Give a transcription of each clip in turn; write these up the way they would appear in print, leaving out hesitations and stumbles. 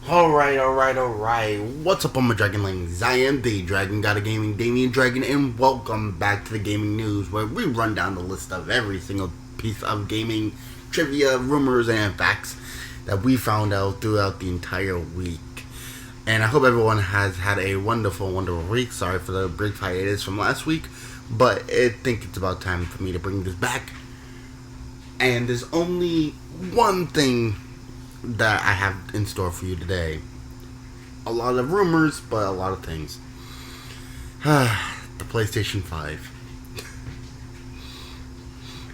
Alright. What's up, on my Dragonlings? I am D.Dragon, got a gaming Damian Dragon, and welcome back to the gaming news, where we run down the list of every single piece of gaming trivia, rumors, and facts that we found out throughout the entire week. And I hope everyone has had a wonderful week. Sorry for the brief hiatus from last week, but I think it's about time for me to bring this back. And there's only one thing that I have in store for you today. A lot of rumors, but a lot of things. The PlayStation 5.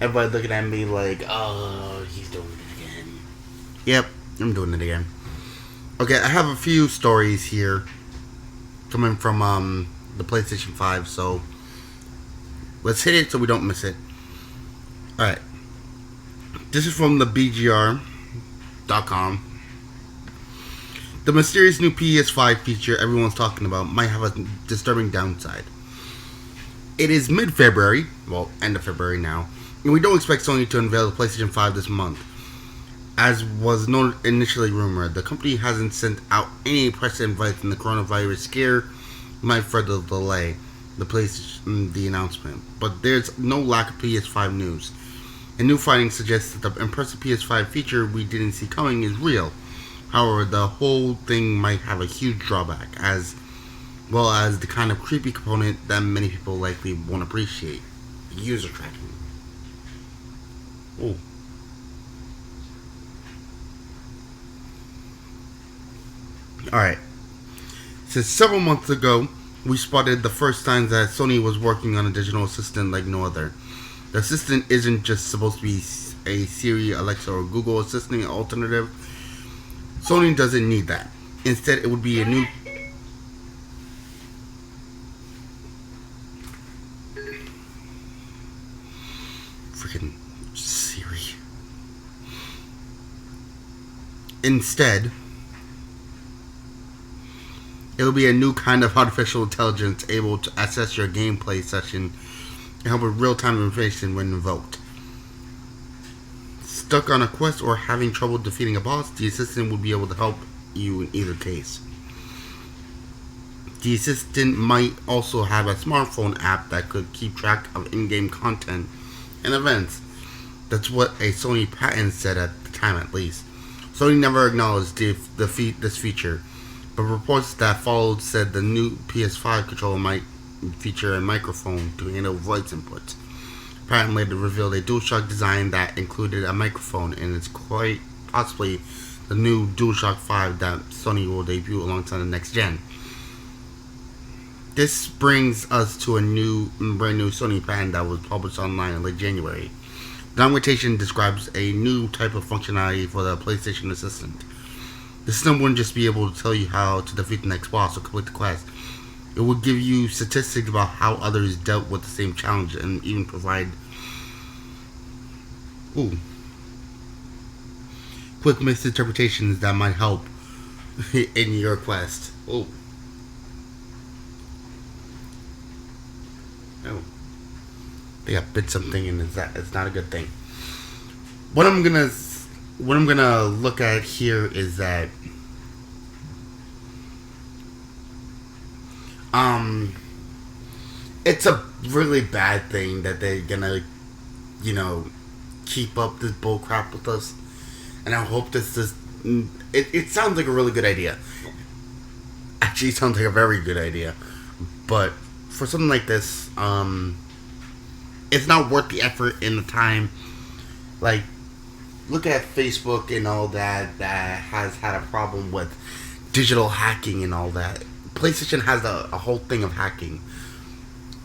Everybody looking at me like, oh, he's doing it again. Yep, I'm doing it again. Okay, I have a few stories here coming from the PlayStation 5, so let's hit it so we don't miss it. Alright. This is from the BGR.com. The mysterious new PS5 feature everyone's talking about might have a disturbing downside. It is mid-February, well, end of February now, and we don't expect Sony to unveil the PlayStation 5 this month. As was initially rumored, the company hasn't sent out any press invites, and the coronavirus scare might further delay the announcement. But there's no lack of PS5 news. A new finding suggests that the impressive PS5 feature we didn't see coming is real. However, the whole thing might have a huge drawback, as well as the kind of creepy component that many people likely won't appreciate: user tracking. Oh. Alright. Since several months ago, we spotted the first signs that Sony was working on a digital assistant like no other. The assistant isn't just supposed to be a Siri, Alexa, or Google Assistant alternative. Sony doesn't need that. Instead, it would be a new... Freaking Siri. Instead, it will be a new kind of artificial intelligence able to assess your gameplay session and help with real-time information when invoked. Stuck on a quest or having trouble defeating a boss, the assistant will be able to help you in either case. The assistant might also have a smartphone app that could keep track of in-game content and events. That's what a Sony patent said at the time, at least. Sony never acknowledged this feature, but reports that followed said the new PS5 controller might feature a microphone to handle voice inputs. Apparently, they revealed a DualShock design that included a microphone, and it's quite possibly the new DualShock 5 that Sony will debut alongside the next gen. This brings us to a brand new Sony patent that was published online in late January. The documentation describes a new type of functionality for the PlayStation Assistant. The system wouldn't just be able to tell you how to defeat the next boss or complete the quest. It would give you statistics about how others dealt with the same challenge, and even provide quick misinterpretations that might help in your quest. Oh, they got bit something, and it's not a good thing. What I'm gonna look at here is that it's a really bad thing that they're gonna, keep up this bullcrap with us, and I hope it sounds like a really good idea. Actually, it sounds like a very good idea, but for something like this, it's not worth the effort and the time. Like, look at Facebook and all that has had a problem with digital hacking and all that. PlayStation has a whole thing of hacking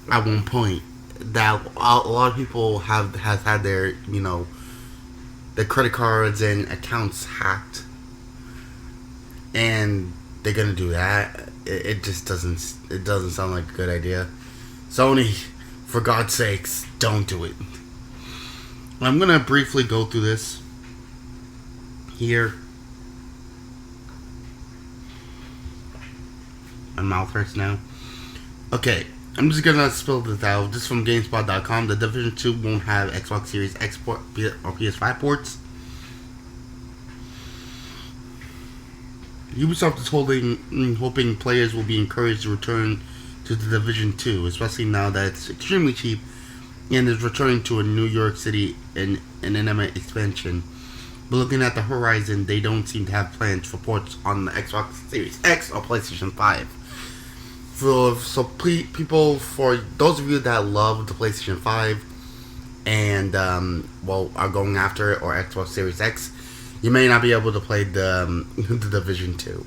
at one point that a lot of people has had their their credit cards and accounts hacked, and they're gonna do that. It just doesn't sound like a good idea. Sony, for God's sakes, don't do it. I'm gonna briefly go through this here. My mouth hurts now. Okay, I'm just gonna spill this out. Just from GameSpot.com, the Division 2 won't have Xbox Series X or PS5 ports. Ubisoft is hoping players will be encouraged to return to the Division 2, especially now that it's extremely cheap and is returning to a New York City in an anime expansion. But looking at the horizon, they don't seem to have plans for ports on the Xbox Series X or PlayStation 5. For those of you that love the PlayStation 5 and are going after it, or Xbox Series X, you may not be able to play the Division 2.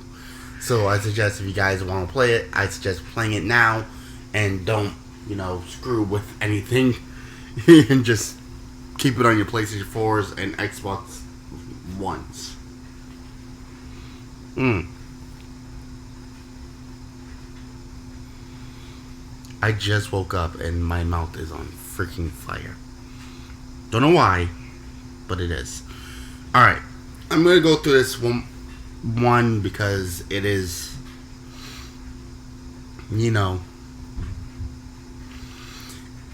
So I suggest if you guys want to play it, I suggest playing it now and don't, screw with anything and just keep it on your PlayStation 4s and Xbox Ones. I just woke up and my mouth is on freaking fire. Don't know why, but it is. Alright, I'm going to go through this one because it is,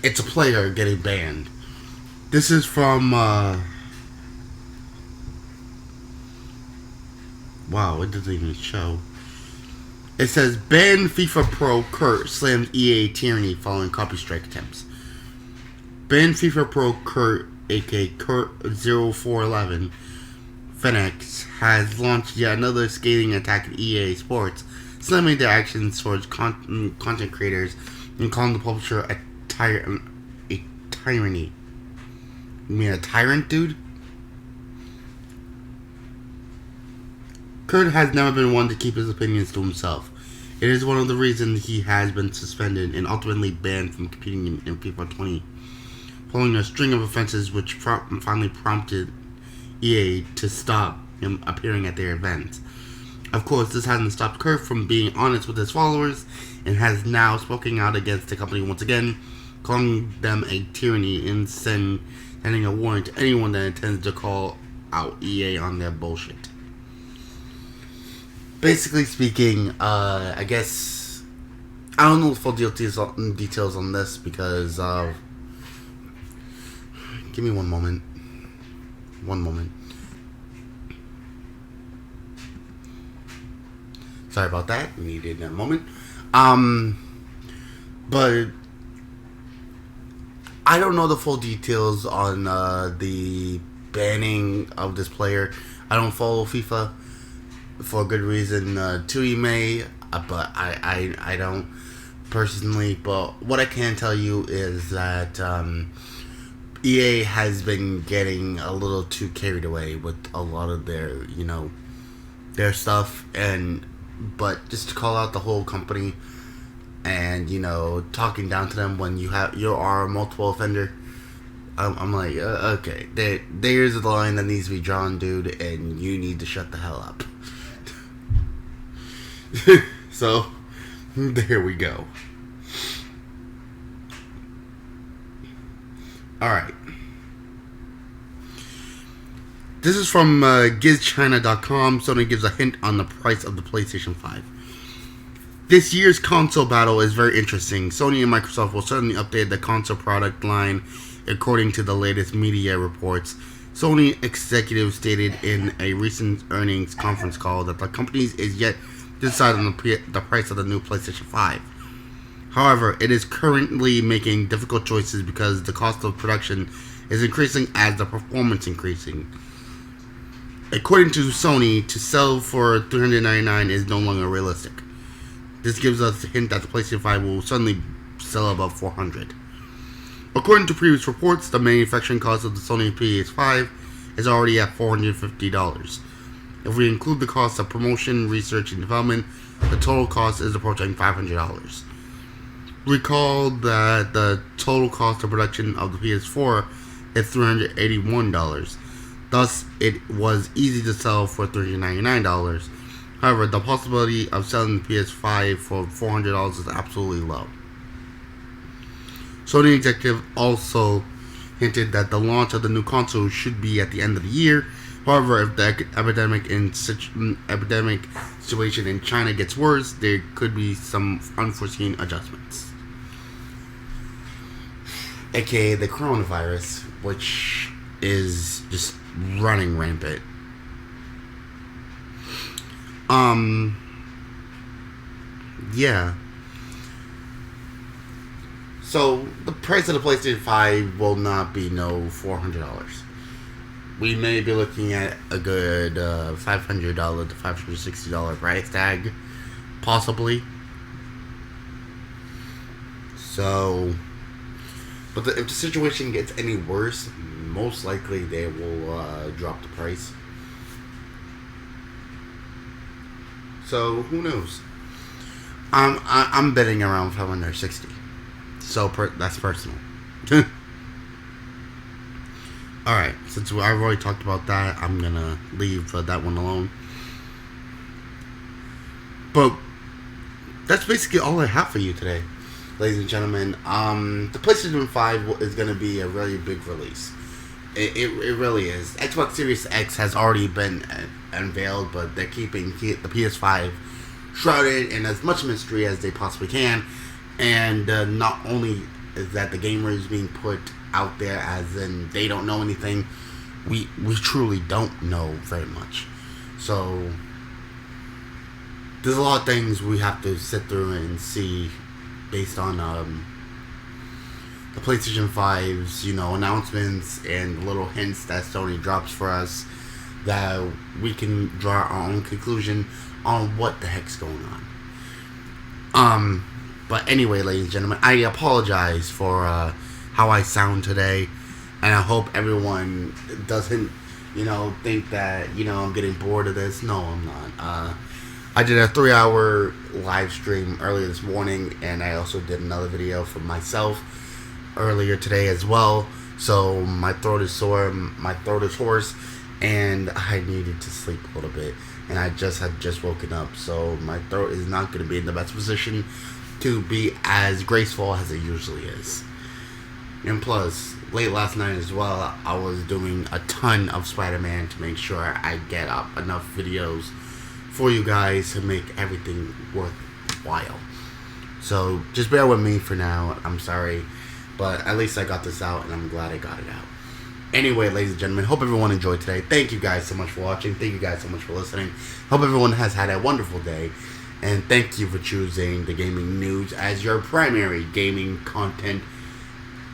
it's a player getting banned. This is from, wow, it doesn't even show. It says, ban FIFA Pro Kurt slams EA tyranny following copy strike attempts. Ban FIFA Pro Kurt, aka Kurt0411, Phoenix, has launched yet another scathing attack at EA Sports, slamming their actions towards content creators and calling the publisher a tyranny. You mean a tyrant, dude? Kurt has never been one to keep his opinions to himself. It is one of the reasons he has been suspended and ultimately banned from competing in FIFA 20, following a string of offenses which finally prompted EA to stop him appearing at their events. Of course, this hasn't stopped Kurt from being honest with his followers and has now spoken out against the company once again, calling them a tyranny and sending a warning to anyone that intends to call out EA on their bullshit. Basically speaking, I guess I don't know the full details on this because give me one moment. Sorry about that. Needed a moment. But I don't know the full details on the banning of this player. I don't follow FIFA for a good reason. Tui may, but I don't personally. But what I can tell you is that EA has been getting a little too carried away with a lot of their their stuff, but just to call out the whole company and talking down to them when you are a multiple offender. I'm like, okay, there's a line that needs to be drawn, dude, and you need to shut the hell up. So, there we go. Alright. This is from GizChina.com. Sony gives a hint on the price of the PlayStation 5. This year's console battle is very interesting. Sony and Microsoft will certainly update the console product line according to the latest media reports. Sony executives stated in a recent earnings conference call that the company is yet to decide on the price of the new PlayStation 5. However, it is currently making difficult choices because the cost of production is increasing as the performance increasing. According to Sony, to sell for $399 is no longer realistic. This gives us a hint that the PlayStation 5 will suddenly sell above $400. According to previous reports, the manufacturing cost of the Sony PS5 is already at $450. If we include the cost of promotion, research, and development, the total cost is approaching $500. Recall that the total cost of production of the PS4 is $381. Thus, it was easy to sell for $399. However, the possibility of selling the PS5 for $400 is absolutely low. Sony executive also hinted that the launch of the new console should be at the end of the year. However, if the epidemic situation in China gets worse, there could be some unforeseen adjustments. AKA the coronavirus, which is just running rampant. Yeah. So the price of the PlayStation 5 will not be no $400. We may be looking at a good $500 to $560 price tag, possibly. So, but if the situation gets any worse, most likely they will drop the price. So who knows? I'm betting around $560. So that's personal. Alright, since I've already talked about that, I'm gonna leave that one alone. But that's basically all I have for you today, ladies and gentlemen. The PlayStation 5 is gonna be a really big release. It really is. Xbox Series X has already been unveiled, but they're keeping the PS5 shrouded in as much mystery as they possibly can. And not only is that the gamers being put out there as in they don't know anything, we truly don't know very much. So there's a lot of things we have to sit through and see based on the PlayStation 5's announcements and little hints that Sony drops for us, that we can draw our own conclusion on what the heck's going on. But anyway, ladies and gentlemen, I apologize for how I sound today, and I hope everyone doesn't, think that, I'm getting bored of this. No, I'm not. I did a 3-hour live stream earlier this morning, and I also did another video for myself earlier today as well. So my throat is sore, my throat is hoarse, and I needed to sleep a little bit. And I had just woken up, so my throat is not going to be in the best position to be as graceful as it usually is. And plus, late last night as well, I was doing a ton of Spider-Man to make sure I get up enough videos for you guys to make everything worthwhile. So just bear with me for now. I'm sorry, but at least I got this out, and I'm glad I got it out. Anyway, ladies and gentlemen, hope everyone enjoyed today. Thank you guys so much for watching. Thank you guys so much for listening. Hope everyone has had a wonderful day. And thank you for choosing the gaming news as your primary gaming content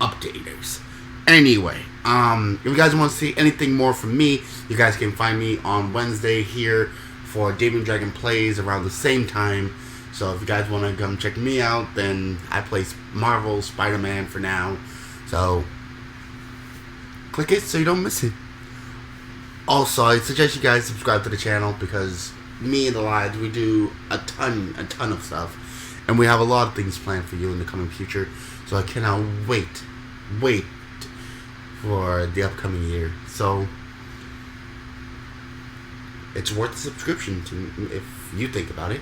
updaters. Anyway, if you guys want to see anything more from me, you guys can find me on Wednesday here for Damian-Dragon Plays around the same time. So if you guys want to come check me out, then I play Marvel Spider-Man for now. So click it so you don't miss it. Also, I suggest you guys subscribe to the channel, because me and the lads, we do a ton of stuff, and we have a lot of things planned for you in the coming future. So I cannot wait for the upcoming year. So it's worth the subscription if you think about it.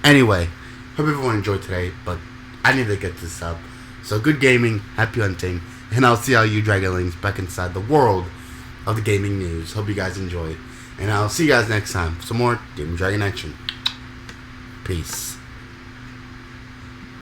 Anyway, hope everyone enjoyed today, but I need to get this up. So good gaming, happy hunting, and I'll see all you Dragonlings back inside the world of the gaming news. Hope you guys enjoyed, and I'll see you guys next time for some more Damian-Dragon action. Peace.